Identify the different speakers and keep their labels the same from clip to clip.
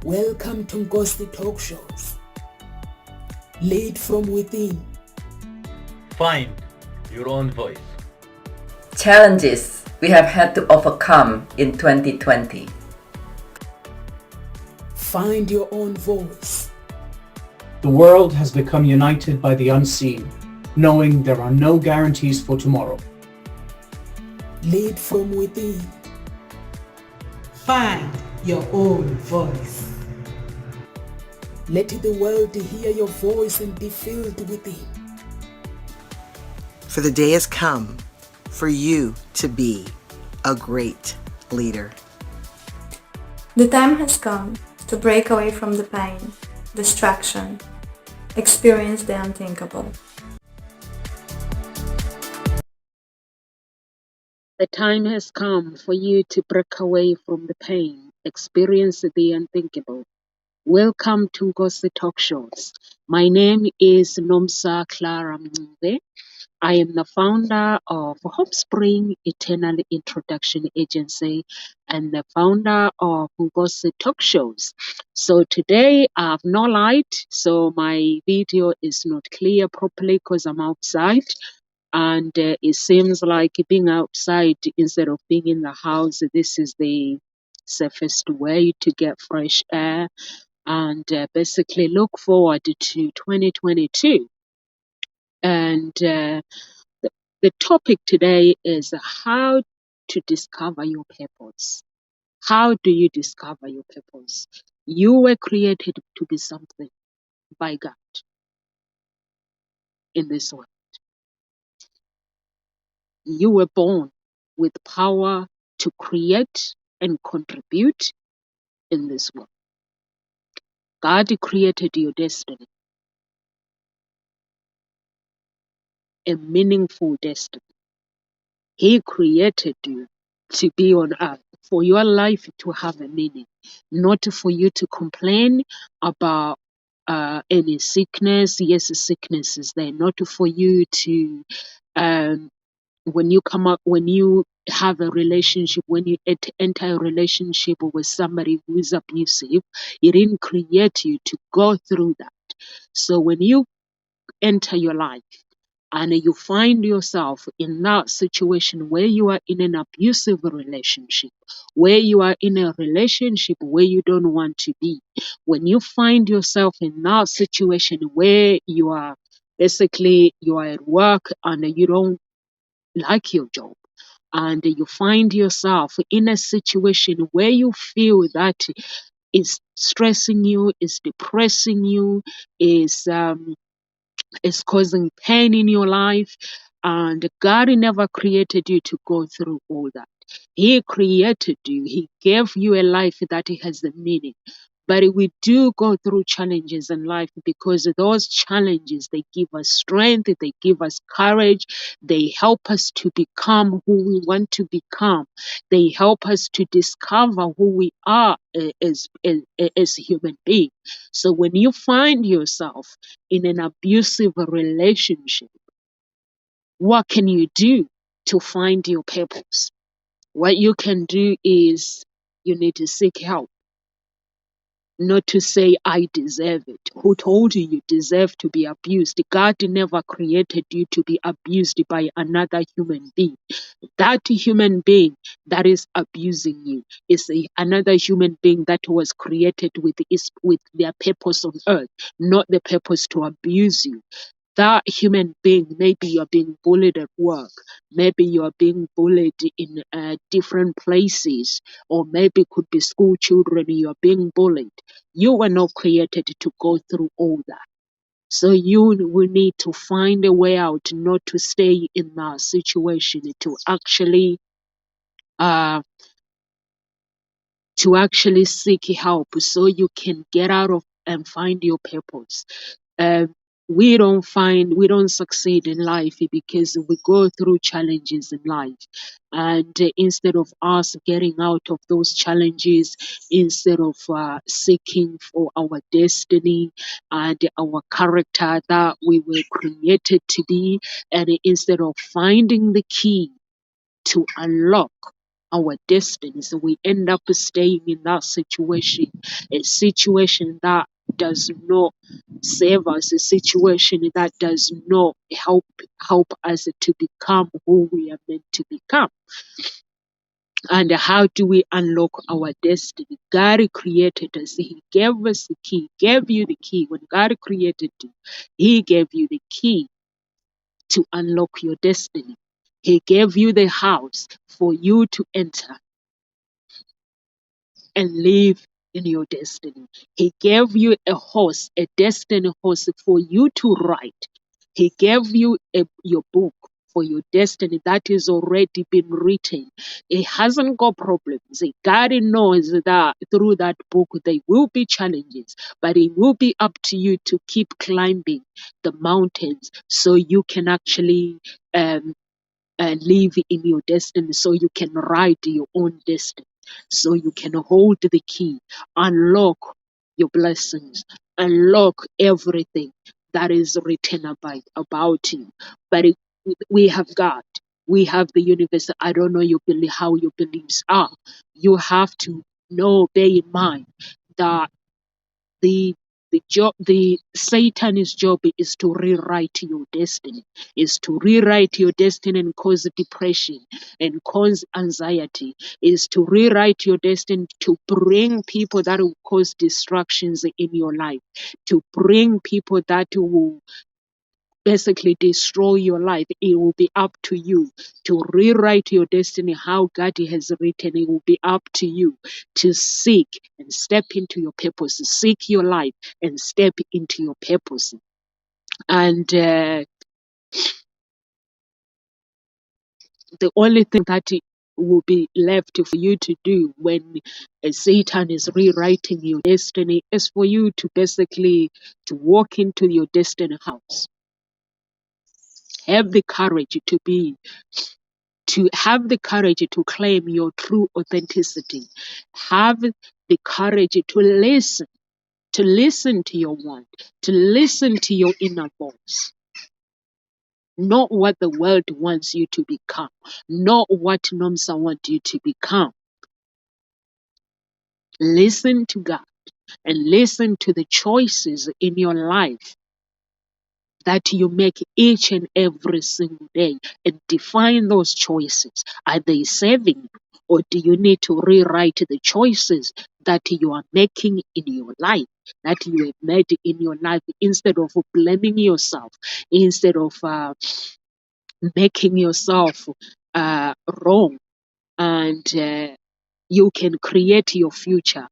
Speaker 1: Welcome to Nkosi Talk Shows. Lead from within.
Speaker 2: Find your own voice.
Speaker 3: Challenges we have had to overcome in 2020.
Speaker 1: Find your own voice.
Speaker 4: The world has become united by the unseen, knowing there are no guarantees for tomorrow.
Speaker 1: Lead from within.
Speaker 5: Find your own voice.
Speaker 1: Let the world hear your voice and be filled within.
Speaker 6: For the day has come for you to be a great leader.
Speaker 7: The time has come to break away from the pain, distraction, experience the unthinkable.
Speaker 8: The time has come for you to break away from the pain, experience the unthinkable. Welcome to Nkosi Talk Shows. My name is Nomsa Clara Mncube. I am the founder of Homespring Eternal Introduction Agency and the founder of Nkosi Talk Shows. So today I have no light, so my video is not clear properly because I'm outside. And it seems like being outside instead of being in the house, this is the safest way to get fresh air and basically look forward to 2022. And the topic today is how to discover your purpose. How do you discover your purpose? You were created to be something by God in this world. You were born with power to create and contribute in this world. God created your destiny, a meaningful destiny. He created you to be on earth, for your life to have a meaning, not for you to complain about any sickness. Yes, sickness is there, not for you to when you have a relationship, when you enter a relationship with somebody who is abusive, he didn't create you to go through that. So when you enter your life and you find yourself in that situation where you are in an abusive relationship, where you are in a relationship where you don't want to be, when you find yourself in that situation where you are at work and you don't like your job, and you find yourself in a situation where you feel that is stressing you, is depressing you, is causing pain in your life, and God never created you to go through all that. He created you. He gave you a life that has a meaning. But we do go through challenges in life because those challenges, they give us strength, they give us courage, they help us to become who we want to become. They help us to discover who we are as human beings. So when you find yourself in an abusive relationship, what can you do to find your purpose? What you can do is you need to seek help. Not to say, I deserve it. Who told you you deserve to be abused? God never created you to be abused by another human being. That human being that is abusing you is another human being that was created with their purpose on earth, not the purpose to abuse you. That human being, maybe you're being bullied at work, maybe you're being bullied in different places, or maybe it could be school children, you're being bullied. You were not created to go through all that. So you will need to find a way out, not to stay in that situation, to actually seek help so you can get out of and find your purpose. We don't succeed in life because we go through challenges in life. And instead of us getting out of those challenges, instead of seeking for our destiny and our character that we were created to be, and instead of finding the key to unlock our destinies. We end up staying in that situation, a situation that does not save us, a situation that does not help us to become who we are meant to become. And how do we unlock our destiny? God created us. He gave us the key, gave you the key. When God created you, He gave you the key to unlock your destiny. He gave you the house for you to enter and live in your destiny. He gave you a horse, a destiny horse for you to ride. He gave you your book for your destiny that is already been written. It hasn't got problems. God knows that through that book there will be challenges, but it will be up to you to keep climbing the mountains so you can actually live in your destiny, so you can ride your own destiny, so you can hold the key, unlock your blessings, unlock everything that is written about you. But we have God, we have the universe. I don't know how your beliefs are. You have to know, bear in mind that the Satan's job is to rewrite your destiny, is to rewrite your destiny and cause depression and cause anxiety, is to rewrite your destiny, to bring people that will cause distractions in your life, to bring people that will basically destroy your life. It will be up to you to rewrite your destiny how God has written. It will be up to you to seek and step into your purpose, seek your life and step into your purpose. And the only thing that will be left for you to do when Satan is rewriting your destiny is for you to basically to walk into your destiny house. Have the courage to have the courage to claim your true authenticity. Have the courage to listen to your want, to listen to your inner voice. Not what the world wants you to become, not what Nomsa wants you to become. Listen to God and listen to the choices in your life that you make each and every single day, and define those choices. Are they serving you, or do you need to rewrite the choices that you are making in your life, that you have made in your life, instead of blaming yourself, instead of making yourself wrong, and you can create your future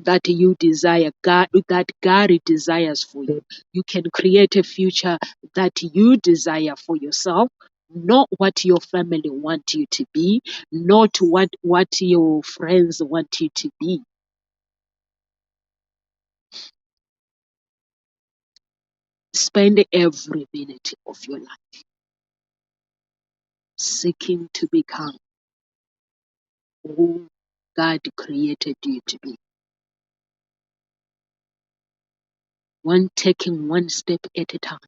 Speaker 8: that you desire, that God desires for you. You can create a future that you desire for yourself, not what your family want you to be, not what your friends want you to be. Spend every minute of your life seeking to become who God created you to be. Taking one step at a time.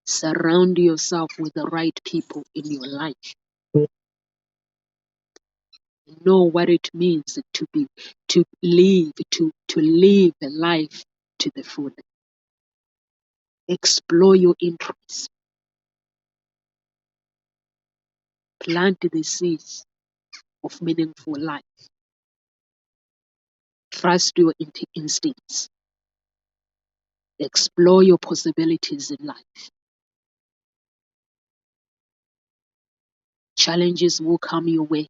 Speaker 8: Surround yourself with the right people in your life. Know what it means to live a life to the full. Explore your interests. Plant the seeds of meaningful life. Trust your instincts. Explore your possibilities in life. Challenges will come your way.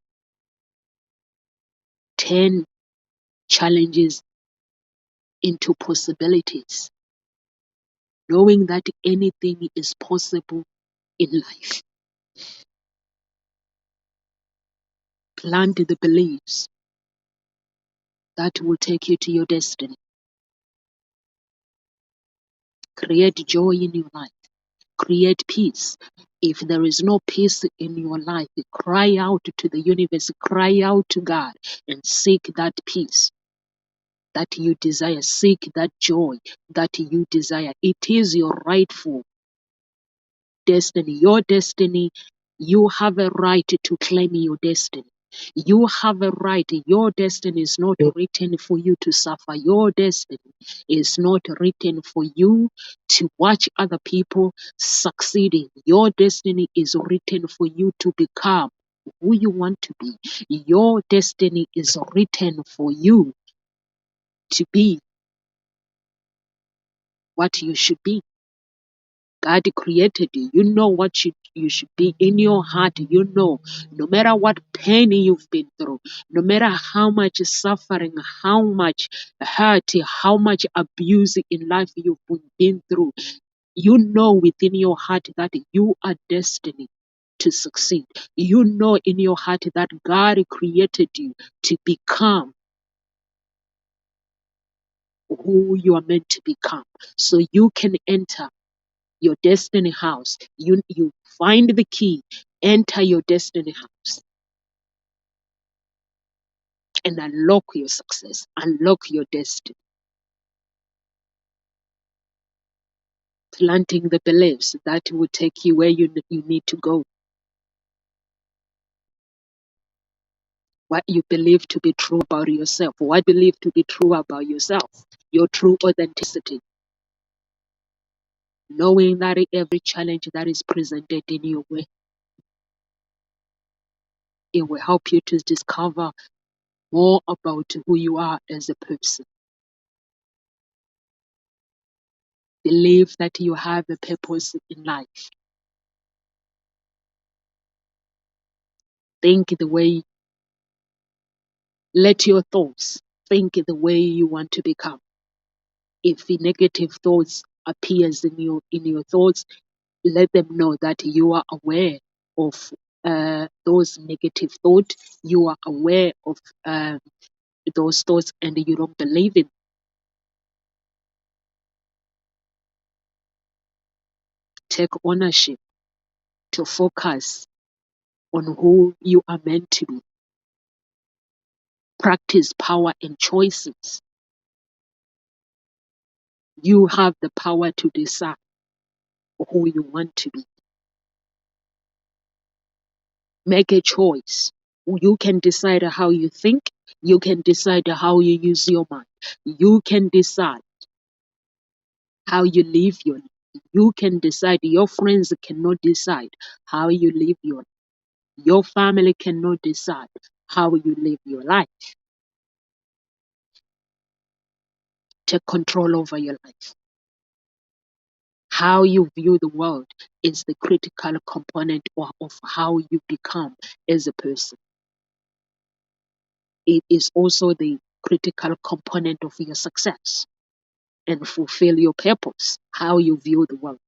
Speaker 8: Turn challenges into possibilities, knowing that anything is possible in life. Plant the beliefs that will take you to your destiny. Create joy in your life. Create peace. If there is no peace in your life, cry out to the universe, cry out to God, and seek that peace that you desire. Seek that joy that you desire. It is your rightful destiny. Your destiny You have a right to claim your destiny. You have a right. Your destiny is not written for you to suffer. Your destiny is not written for you to watch other people succeeding. Your destiny is written for you to become who you want to be. Your destiny is written for you to be what you should be. God created you. You know what you should be in your heart. You know, no matter what pain you've been through, no matter how much suffering, how much hurt, how much abuse in life you've been through, you know within your heart that you are destined to succeed. You know in your heart that God created you to become who you are meant to become. So you can enter your destiny house. You find the key, enter your destiny house, and unlock your success, unlock your destiny. Planting the beliefs that will take you where you need to go. What you believe to be true about yourself. What you believe to be true about yourself. Your true authenticity. Knowing that every challenge that is presented in your way, it will help you to discover more about who you are as a person. Believe that you have a purpose in life. Think the way, let your thoughts think the way you want to become. If the negative thoughts appears in your thoughts, let them know that you are aware of those negative thoughts. You are aware of those thoughts, and you don't believe in. Take ownership to focus on who you are meant to be. Practice power and choices. You have the power to decide who you want to be. Make a choice. You can decide how you think. You can decide how you use your mind. You can decide how you live your life. You can decide. Your friends cannot decide how you live your life. Your family cannot decide how you live your life. Take control over your life. How you view the world is the critical component of how you become as a person. It is also the critical component of your success and fulfill your purpose, how you view the world.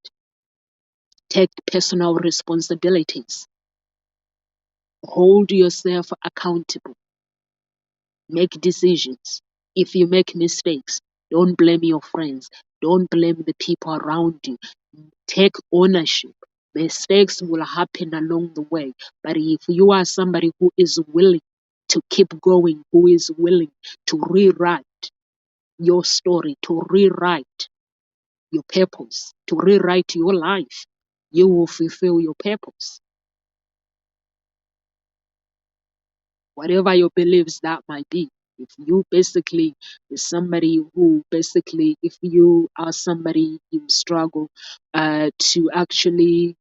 Speaker 8: Take personal responsibilities. Hold yourself accountable. Make decisions. If you make mistakes, don't blame your friends. Don't blame the people around you. Take ownership. Mistakes will happen along the way. But if you are somebody who is willing to keep going, who is willing to rewrite your story, to rewrite your purpose, to rewrite your life, you will fulfill your purpose. Whatever your beliefs that might be. If you basically is somebody who basically, if you are somebody you struggle to actually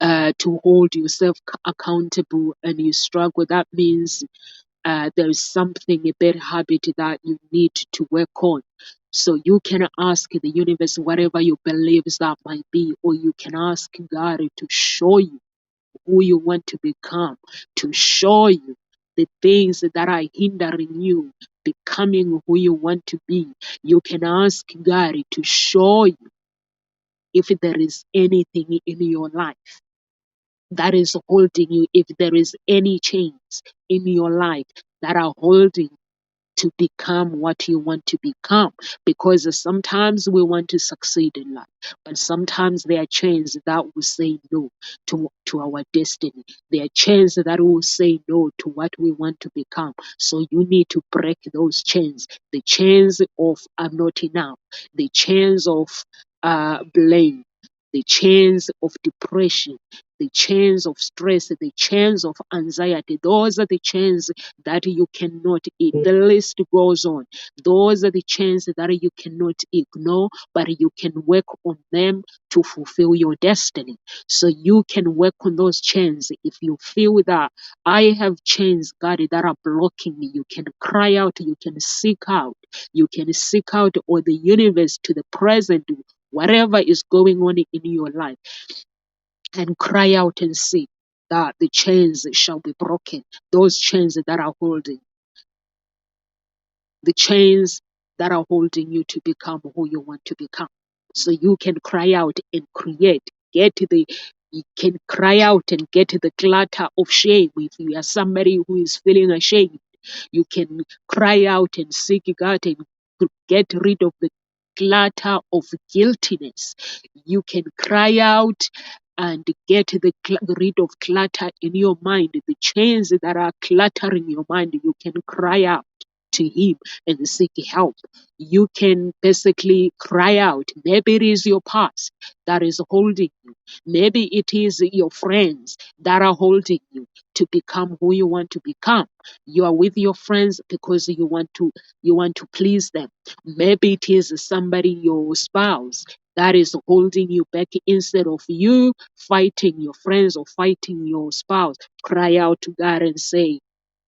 Speaker 8: to hold yourself accountable and you struggle, that means there is something, a bad habit that you need to work on. So you can ask the universe whatever your beliefs that might be, or you can ask God to show you who you want to become, to show you the things that are hindering you becoming who you want to be. You can ask God to show you if there is anything in your life that is holding you, if there is any chains in your life that are holding to become what you want to become. Because sometimes we want to succeed in life, but sometimes there are chains that will say no to our destiny. There are chains that will say no to what we want to become. So you need to break those chains. The chains of I'm not enough, the chains of blame, the chains of depression, the chains of stress, the chains of anxiety. Those are the chains that you cannot eat. The list goes on. Those are the chains that you cannot ignore, but you can work on them to fulfill your destiny. So you can work on those chains. If you feel that I have chains, God, that are blocking me, you can cry out, you can seek out, or the universe to the present, whatever is going on in your life, and cry out and see that the chains shall be broken. Those chains that are holding, the chains that are holding you to become who you want to become. So you can cry out and create. You can cry out and get the clutter of shame. If you are somebody who is feeling ashamed, you can cry out and seek God and get rid of the clutter of guiltiness. You can cry out and get rid of clutter in your mind. The chains that are cluttering your mind, you can cry out to Him and seek help. You can basically cry out. Maybe it is your past that is holding you. Maybe it is your friends that are holding you to become who you want to become. You are with your friends because you want to please them. Maybe it is somebody, your spouse, that is holding you back. Instead of you fighting your friends or fighting your spouse, cry out to God and say,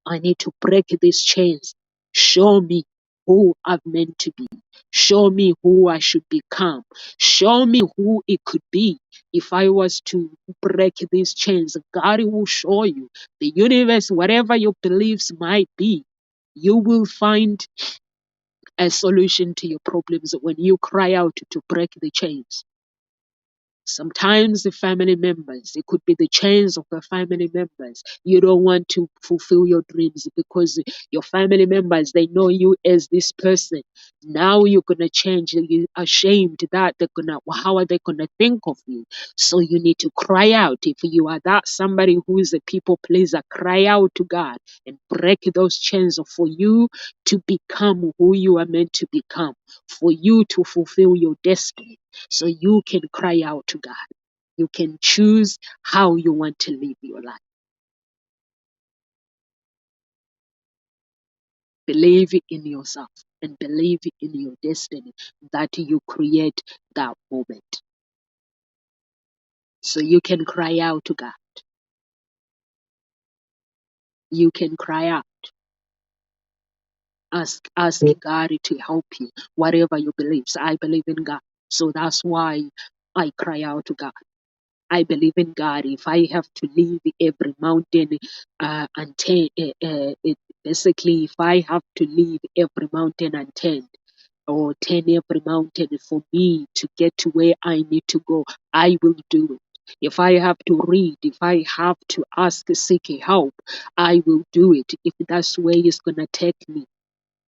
Speaker 8: I need to break these chains. Show me who I'm meant to be. Show me who I should become. Show me who it could be if I was to break these chains. God will show you. The universe, whatever your beliefs might be, you will find a solution to your problems when you cry out to break the chains. Sometimes the family members, it could be the chains of the family members. You don't want to fulfill your dreams because your family members, they know you as this person. Now you're going to change. You're ashamed that how are they going to think of you? So you need to cry out. If you are that somebody who is a people pleaser, cry out to God and break those chains for you to become who you are meant to become, for you to fulfill your destiny. So you can cry out to God. You can choose how you want to live your life. Believe in yourself and believe in your destiny that you create that moment. So you can cry out to God. You can cry out. Ask God to help you, whatever you believe. So I believe in God. So that's why I cry out to God. I believe in God. If I have to leave every mountain basically, if I have to leave every mountain and or turn every mountain for me to get to where I need to go, I will do it. If I have to read, if I have to seek help, I will do it. If that's where it's going to take me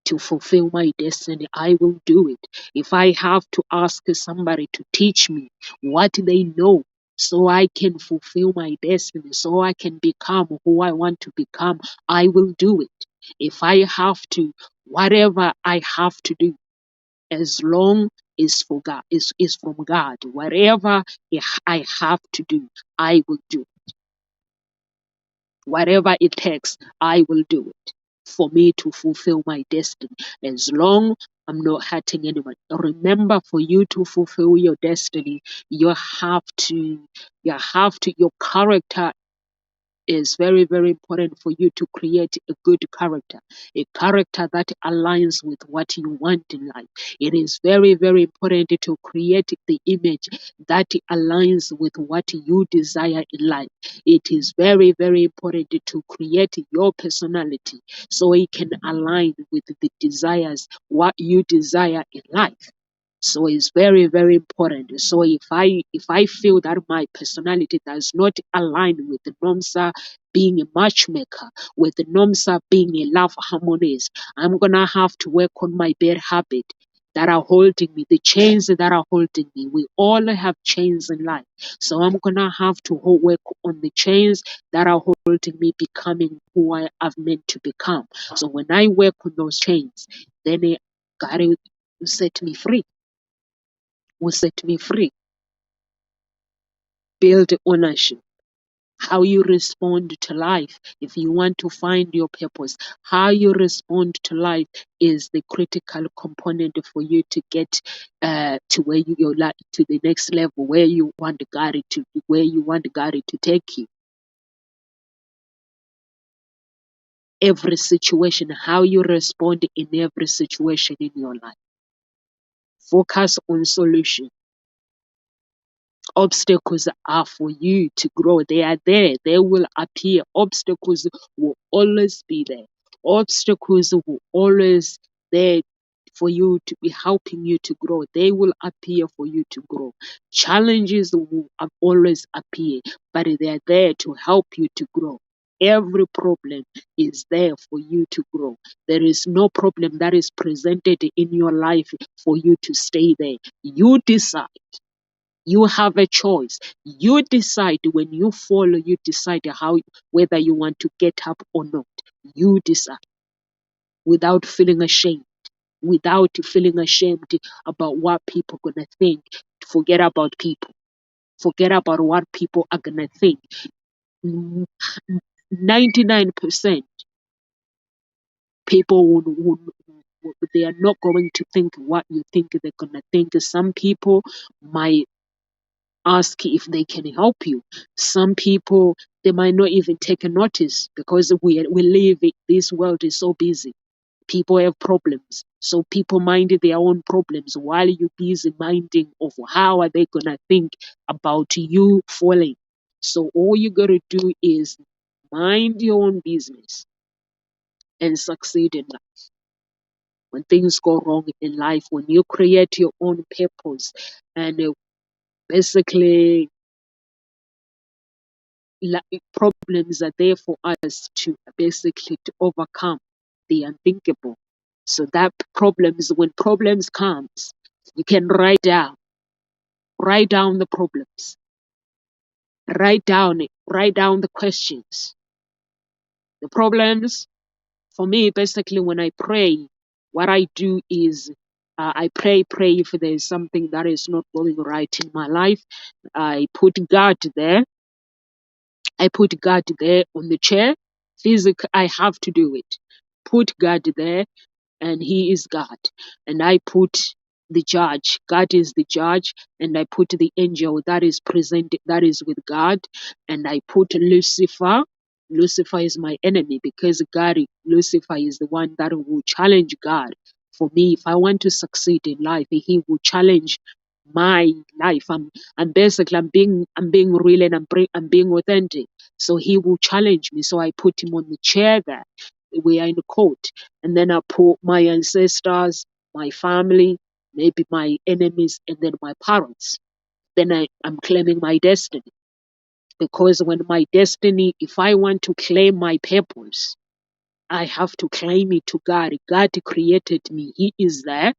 Speaker 8: to fulfill my destiny, I will do it. If I have to ask somebody to teach me what they know so I can fulfill my destiny, so I can become who I want to become, I will do it. If I have to, whatever I have to do, as long as for God, is from God, whatever I have to do, I will do. Whatever it takes, I will do it for me to fulfill my destiny. As long I'm not hurting anyone. Remember, for you to fulfill your destiny, your character is very, very important for you to create a good character, a character that aligns with what you want in life. It is very, very important to create the image that aligns with what you desire in life. It is very, very important to create your personality so it can align with the desires, what you desire in life. So it's very, very important. So if I feel that my personality does not align with the Nomsa being a matchmaker, with the Nomsa being a love harmonist, I'm gonna have to work on my bad habit that are holding me, the chains that are holding me. We all have chains in life. So I'm gonna have to work on the chains that are holding me becoming who I have meant to become. So when I work on those chains, then God will set me free. Will set me free. build ownership. How you respond to life, if you want to find your purpose, how you respond to life is the critical component for you to get to where you're like, to the next level, where you want God to take you. Every situation, how you respond in every situation in your life. Focus on solution. Obstacles are for you to grow. They are there. They will appear. Obstacles will always be there. Obstacles will always there for you to be helping you to grow. They will appear for you to grow. Challenges will always appear, but they are there to help you to grow. Every problem is there for you to grow. There is no problem that is presented in your life for you to stay there. You decide. You have a choice. You decide when you follow, you decide whether you want to get up or not. You decide without feeling ashamed, about what people are going to think. Forget about people. Forget about what people are going to think. 99% people they are not going to think what you think they're going to think. Some people might ask if they can help you. Some people, they might not even take a notice because we live this world is so busy. People have problems, so people mind their own problems while you're busy minding of how are they gonna think about you falling. So all you gotta do is mind your own business and succeed in life. When things go wrong in life, when you create your own purpose, and basically problems are there for us to basically to overcome the unthinkable. So that when problems comes, you can write down the problems, write down the questions, the problems. For me, basically, when I pray, what I do is I pray if there is something that is not going right in my life. I put God there. I put God there on the chair. I have to do it. Put God there, and He is God. And I put the judge. God is the judge, and I put the angel that is present, that is with God, and I put Lucifer. Lucifer is my enemy because Lucifer is the one that will challenge God. For me, if I want to succeed in life, he will challenge my life. I'm being real, and I'm being authentic. So he will challenge me. So I put him on the chair there. We are in the court, and then I put my ancestors, my family, maybe my enemies, and then my parents. Then I'm claiming my destiny. Because when my destiny, if I want to claim my purpose, I have to claim it to God. God created me. He is there.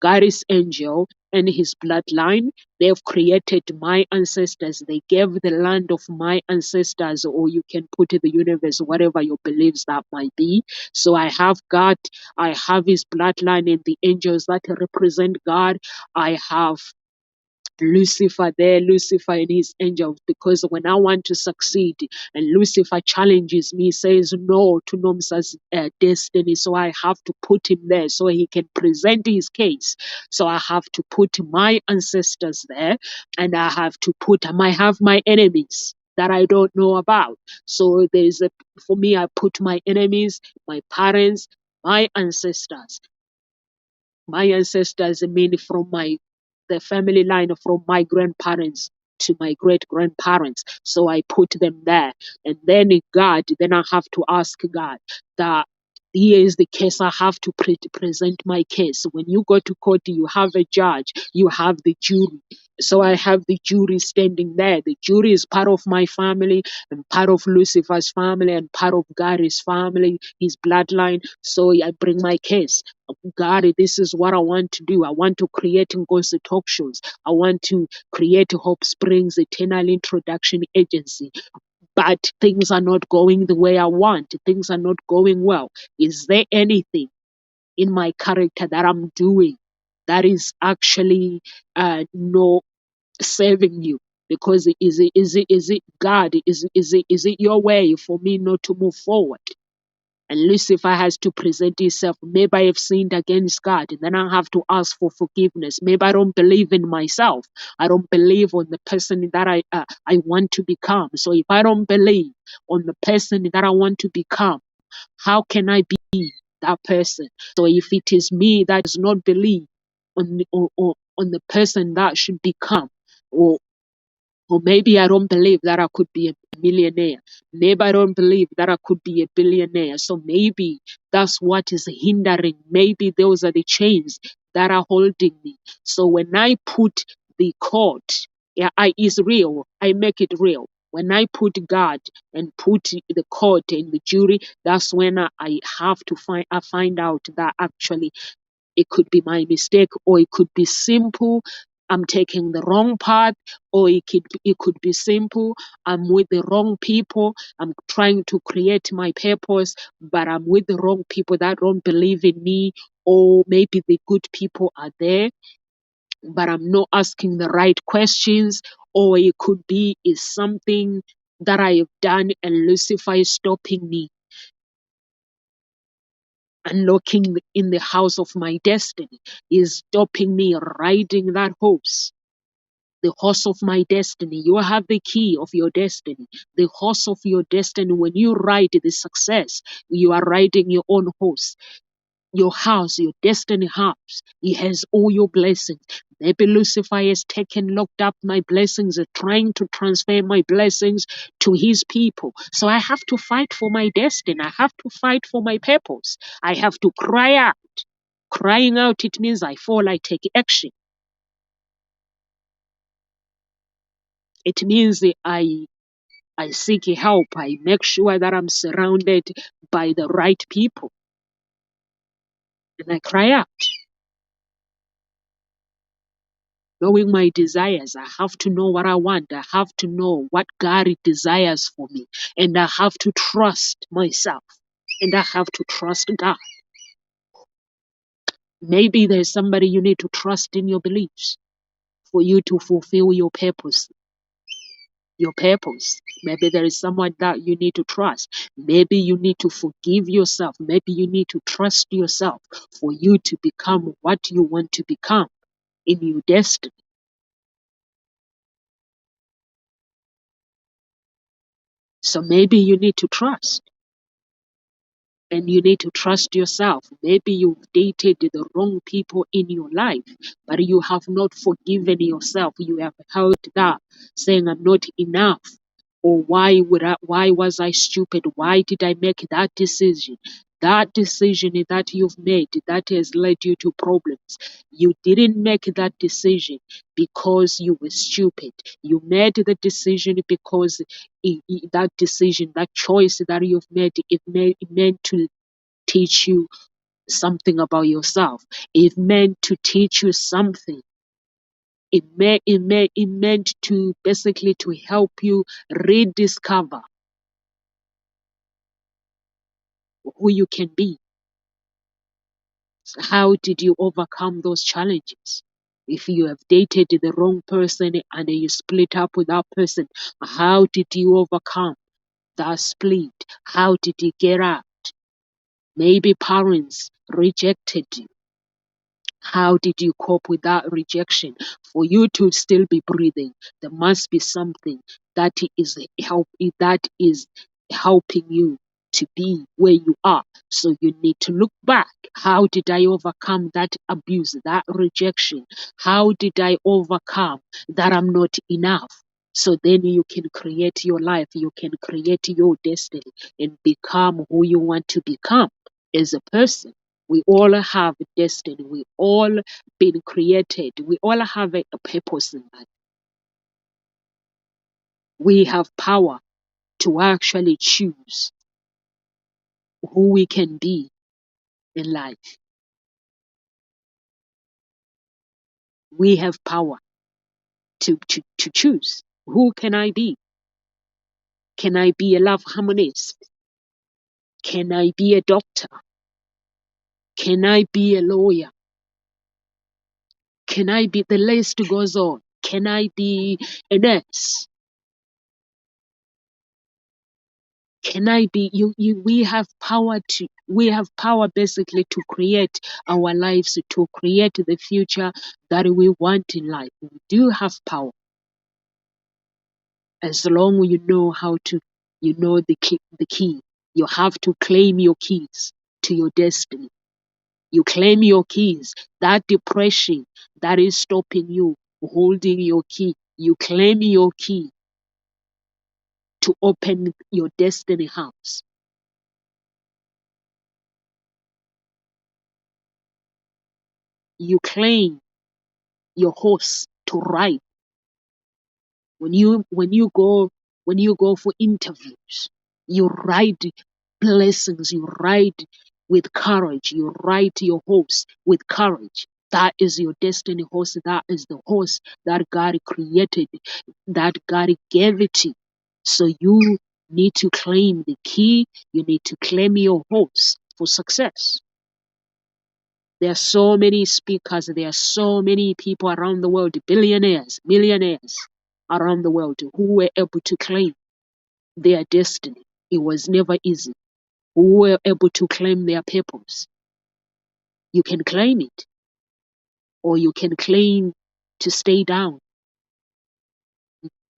Speaker 8: God is angel and his bloodline. They've created my ancestors. They gave the land of my ancestors, or you can put it the universe, whatever your beliefs that might be. So I have God. I have his bloodline and the angels that represent God. I have Lucifer there, Lucifer and his angels, because when I want to succeed and Lucifer challenges me, says no to Nomsa's destiny, so I have to put him there so he can present his case. So I have to put my ancestors there, and I have my enemies that I don't know about. So for me, I put my enemies, my parents, my ancestors. My ancestors mean from the family line from my grandparents to my great grandparents. So I put them there. And then then I have to ask God that here is the case. I have to present my case. When you go to court, you have a judge, you have the jury. So I have the jury standing there. The jury is part of my family and part of Lucifer's family and part of Gary's family, his bloodline. So I bring my case. God, this is what I want to do. I want to create Ngozi talk shows. I want to create Hope Springs Eternal Introduction Agency. But things are not going the way I want. Things are not going well. Is there anything in my character that I'm doing that is actually not serving you? Because is it God? Is it your way for me not to move forward? And Lucifer has to present himself. Maybe I have sinned against God, and then I have to ask for forgiveness. Maybe I don't believe in myself. I don't believe on the person that I want to become. So if I don't believe on the person that I want to become, how can I be that person? So if it is me that does not believe on the person that should become, or maybe I don't believe that I could be a millionaire. Maybe I don't believe that I could be a billionaire. So maybe that's what is hindering. Maybe those are the chains that are holding me. So when I put the court, yeah, is real. I make it real. When I put God and put the court and the jury, that's when I have to find out that actually it could be my mistake, or it could be simple. I'm taking the wrong path, or it could be simple. I'm with the wrong people. I'm trying to create my purpose, but I'm with the wrong people that don't believe in me, or maybe the good people are there, but I'm not asking the right questions, or it could be is something that I have done and Lucifer is stopping me unlocking in the house of my destiny, is stopping me riding that horse, the horse of my destiny. You have the key of your destiny, the horse of your destiny. When you ride the success, you are riding your own horse. Your house, your destiny house, it has all your blessings. Maybe Lucifer has locked up my blessings, and trying to transfer my blessings to his people. So I have to fight for my destiny. I have to fight for my purpose. I have to cry out. Crying out, it means I fall, I take action. It means I seek help. I make sure that I'm surrounded by the right people. And I cry out. Knowing my desires, I have to know what I want. I have to know what God desires for me. And I have to trust myself. And I have to trust God. Maybe there's somebody you need to trust in your beliefs for you to fulfill your purpose. Your purpose. Maybe there is someone that you need to trust. Maybe you need to forgive yourself. Maybe you need to trust yourself for you to become what you want to become in your destiny. So maybe you need to trust. And you need to trust yourself. Maybe you've dated the wrong people in your life, but you have not forgiven yourself. You have held that, saying, I'm not enough. Or why was I stupid? Why did I make that decision? That decision that you've made, that has led you to problems. You didn't make that decision because you were stupid. You made the decision because that decision, that choice that you've made, it meant to teach you something about yourself. It meant to teach you something. It meant to basically to help you rediscover who you can be. So how did you overcome those challenges? If you have dated the wrong person and you split up with that person, how did you overcome that split? How did you get out? Maybe parents rejected you. How did you cope with that rejection? For you to still be breathing, there must be something that is helping you to be where you are. So you need to look back. How did I overcome that abuse, that rejection? How did I overcome that I'm not enough? So then you can create your life, you can create your destiny and become who you want to become as a person. We all have a destiny. We all been created. We all have a purpose in life. We have power to actually choose who we can be in life. We have power to choose. Who can I be? Can I be a love harmonist? Can I be a doctor? Can I be a lawyer? Can I be, the list goes on. Can I be a nurse? Can I be we have power basically to create our lives, to create the future that we want in life. We do have power as long as you know how to, you know the key. You have to claim your keys to your destiny. You claim your keys. That depression that is stopping you holding your key. You claim your key to open your destiny house. You claim your horse to ride. When you go for interviews, you ride blessings, you ride with courage, you ride your horse with courage. That is your destiny horse. That is the horse that God created, that God gave it to you. So you need to claim the key, you need to claim your horse for success. There are so many speakers, there are so many people around the world, billionaires, millionaires around the world who were able to claim their destiny. It was never easy. Who were able to claim their purpose. You can claim it, or you can claim to stay down.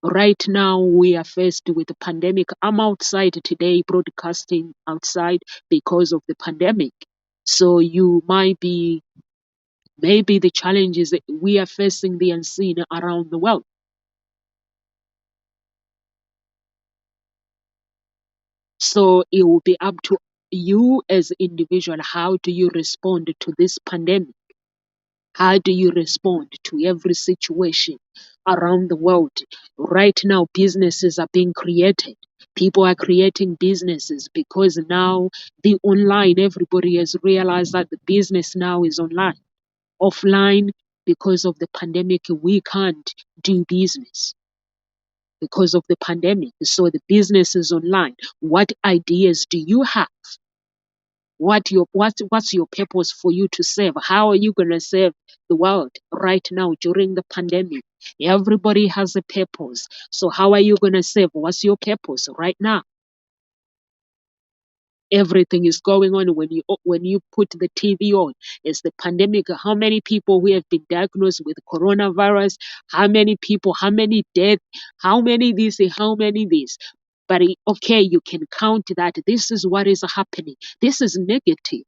Speaker 8: Right now, we are faced with the pandemic. I'm outside today, broadcasting outside because of the pandemic. So you might be, maybe the challenges that we are facing the unseen around the world. So it will be up to you as an individual. How do you respond to this pandemic? How do you respond to every situation around the world? Right now, businesses are being created. People are creating businesses because now the online, everybody has realized that the business now is online. Offline, because of the pandemic, we can't do business because of the pandemic. So the business is online. What ideas do you have? What's your purpose for you to serve? How are you going to serve the world right now during the pandemic? Everybody has a purpose. So how are you going to serve? What's your purpose right now? Everything is going on when you put the TV on. It's the pandemic. How many people we have been diagnosed with coronavirus? How many people? How many deaths? How many this? How many this? But okay, you can count that. This is what is happening. This is negative.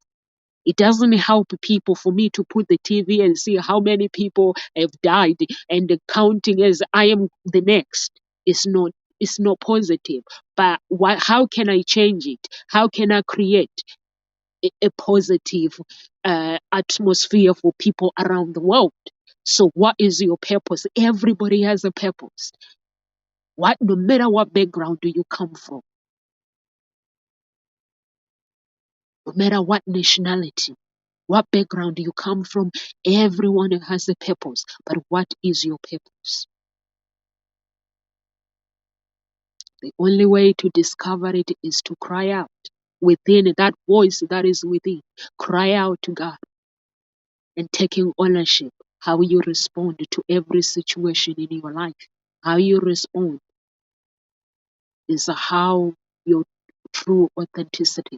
Speaker 8: It doesn't help people for me to put the TV and see how many people have died and the counting as I am the next. It's not positive. But how can I change it? How can I create a positive atmosphere for people around the world? So what is your purpose? Everybody has a purpose. No matter what background do you come from, no matter what nationality, what background you come from, everyone has a purpose. But what is your purpose? The only way to discover it is to cry out within that voice that is within. Cry out to God and taking ownership. How you respond to every situation in your life. How you respond is how your true authenticity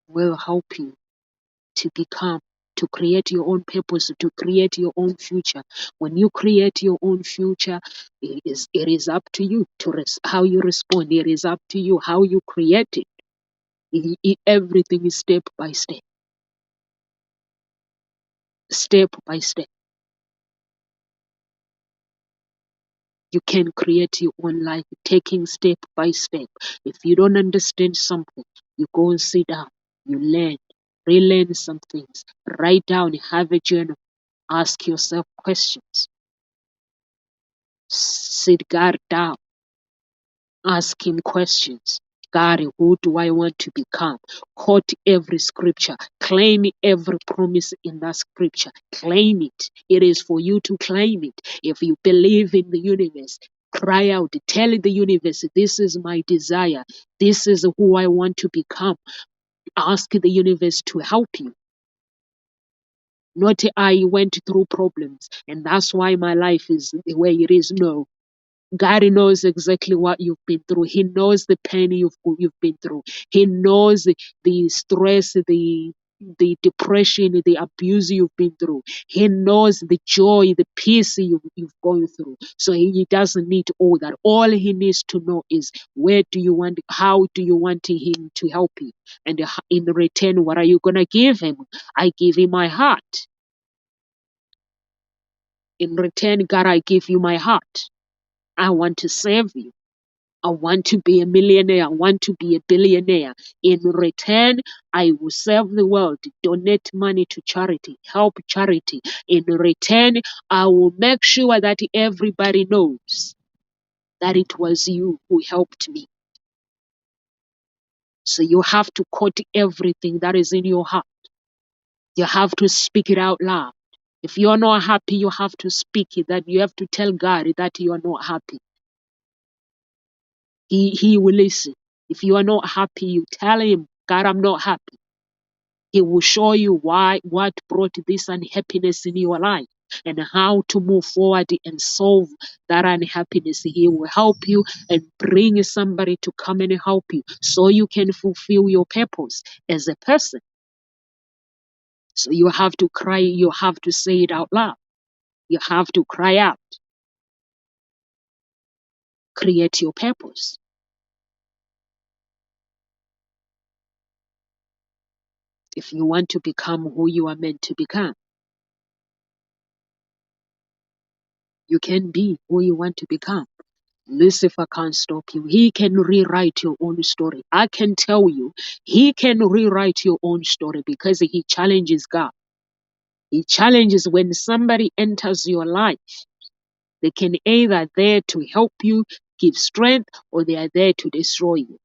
Speaker 8: will help you to become, to create your own purpose, to create your own future. When you create your own future, it is up to you to how you respond. It is up to you how you create it. Everything is step by step. Step by step. You can create your own life, taking step by step. If you don't understand something, you go and sit down, you learn, relearn some things, write down, have a journal, ask yourself questions. Sit God down, ask him questions. God, who do I want to become? Quote every scripture. Claim every promise in that scripture. Claim it. It is for you to claim it. If you believe in the universe, cry out. Tell the universe, this is my desire. This is who I want to become. Ask the universe to help you. Not I went through problems and that's why my life is the way it is. No. God knows exactly what you've been through. He knows the pain you've been through. He knows the stress, the depression, the abuse you've been through. He knows the joy, the peace you've gone through. So he doesn't need all that. All he needs to know is how do you want him to help you? And in return, what are you going to give him? I give him my heart. In return, God, I give you my heart. I want to serve you. I want to be a millionaire. I want to be a billionaire. In return, I will serve the world, donate money to charity, help charity. In return, I will make sure that everybody knows that it was you who helped me. So you have to quote everything that is in your heart. You have to speak it out loud. If you're not happy, you have to speak it, that you have to tell God that you are not happy. He will listen. If you are not happy, you tell him, God, I'm not happy. He will show you what brought this unhappiness in your life and how to move forward and solve that unhappiness. He will help you and bring somebody to come and help you so you can fulfill your purpose as a person. So you have to cry, you have to say it out loud. You have to cry out. Create your purpose. If you want to become who you are meant to become, you can be who you want to become. Lucifer can't stop you. He can rewrite your own story. I can tell you, he can rewrite your own story because he challenges God. He challenges when somebody enters your life. They can either there to help you, give strength, or they are there to destroy you.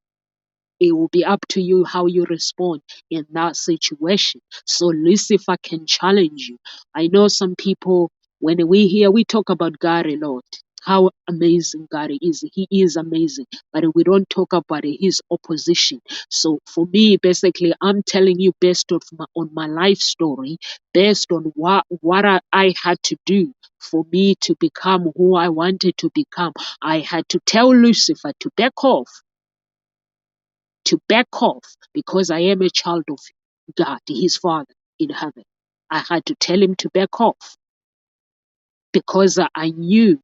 Speaker 8: It will be up to you how you respond in that situation. So Lucifer can challenge you. I know some people, when we talk about God a lot, how amazing God is. He is amazing, but we don't talk about his opposition. So for me, basically, I'm telling you based on my life story, based on what I had to do for me to become who I wanted to become. I had to tell Lucifer to back off because I am a child of God, his Father in heaven. I had to tell him to back off because I knew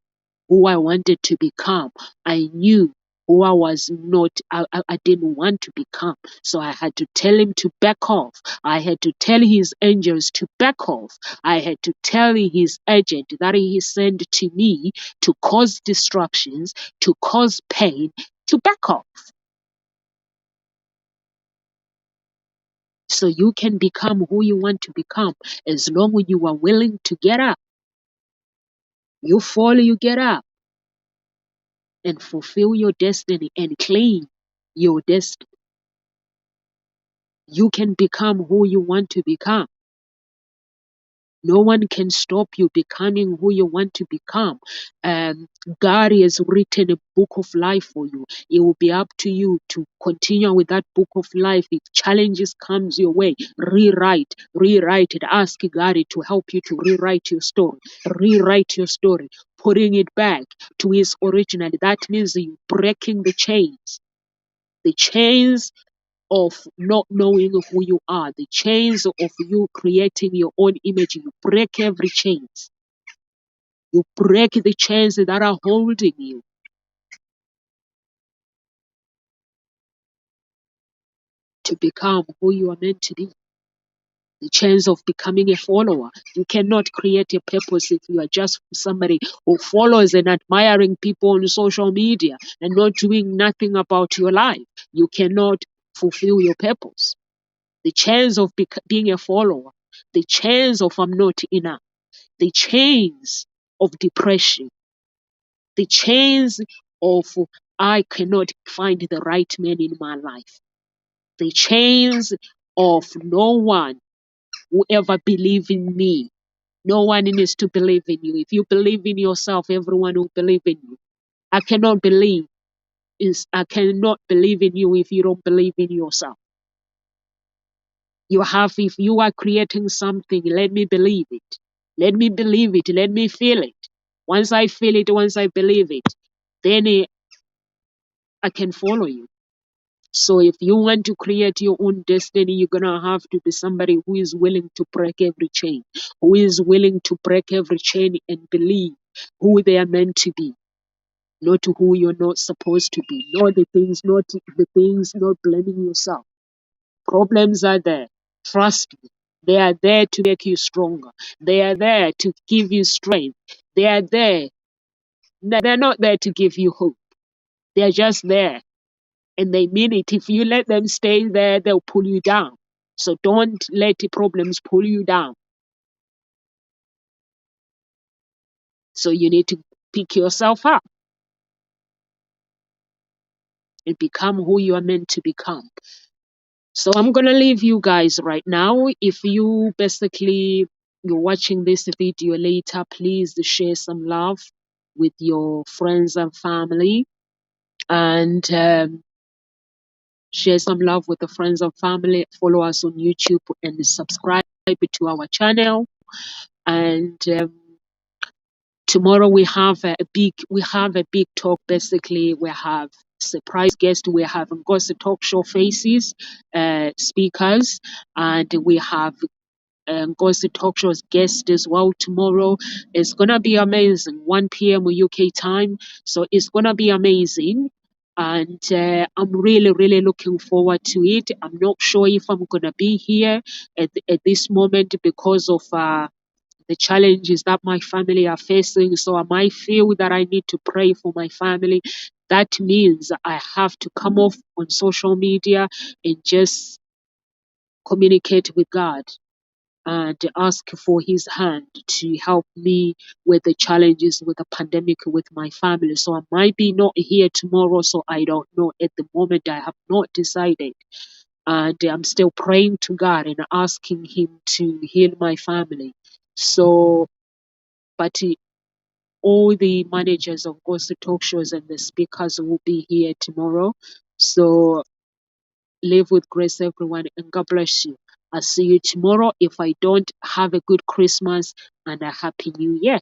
Speaker 8: who I wanted to become. I knew who I was not, I didn't want to become. So I had to tell him to back off. I had to tell his angels to back off. I had to tell his agent that he sent to me to cause distractions, to cause pain, to back off. So you can become who you want to become as long as you are willing to get up. You fall, you get up and fulfill your destiny and claim your destiny. You can become who you want to become. No one can stop you becoming who you want to become. God has written a book of life for you. It will be up to you to continue with that book of life. If challenges comes your way, rewrite it. Ask God to help you to rewrite your story. Rewrite your story, putting it back to its original. That means you breaking the chains. The chains of not knowing who you are, the chains of you creating your own image. You break every chains. You break the chains that are holding you. To become who you are meant to be. The chains of becoming a follower. You cannot create a purpose if you are just somebody who follows and admiring people on social media and not doing nothing about your life. You cannot fulfill your purpose. The chains of being a follower. The chains of I'm not enough. The chains of depression, the chains of I cannot find the right man in my life, the chains of no one will ever believe in me. No one needs to believe in you. If you believe in yourself, everyone will believe in you. I cannot believe in you if you don't believe in yourself. If you are creating something, let me believe it. Let me believe it. Let me feel it. Once I feel it, once I believe it, then I can follow you. So if you want to create your own destiny, you're going to have to be somebody who is willing to break every chain, who is willing to break every chain and believe who they are meant to be, not who you're not supposed to be. Not blaming yourself. Problems are there. Trust me. They are there to make you stronger. They are there to give you strength. They are there. They're not there to give you hope. They're just there. And they mean it. If you let them stay there, they'll pull you down. So don't let the problems pull you down. So you need to pick yourself up and become who you are meant to become. So I'm going to leave you guys right now. If you're watching this video later, please share some love with your friends and family, and share some love with the friends and family. Follow us on YouTube and subscribe to our channel. And tomorrow we have a big talk. Basically, we have surprise guest. We're having Gossip Talk Show Faces speakers, and we have Gossip Talk Show's guest as well tomorrow. It's gonna be amazing. 1 p.m. UK time, so it's gonna be amazing. And I'm really looking forward to it. I'm not sure if I'm gonna be here at this moment because of the challenges that my family are facing. So I might feel that I need to pray for my family. That means I have to come off on social media and just communicate with God and ask for his hand to help me with the challenges with the pandemic with my family. So I might be not here tomorrow, so I don't know. At the moment, I have not decided. And I'm still praying to God and asking him to heal my family. So, but all the managers of Gossip Talk Shows and the speakers will be here tomorrow. So live with grace, everyone, and God bless you. I'll see you tomorrow. If I don't, have a good Christmas and a Happy New Year.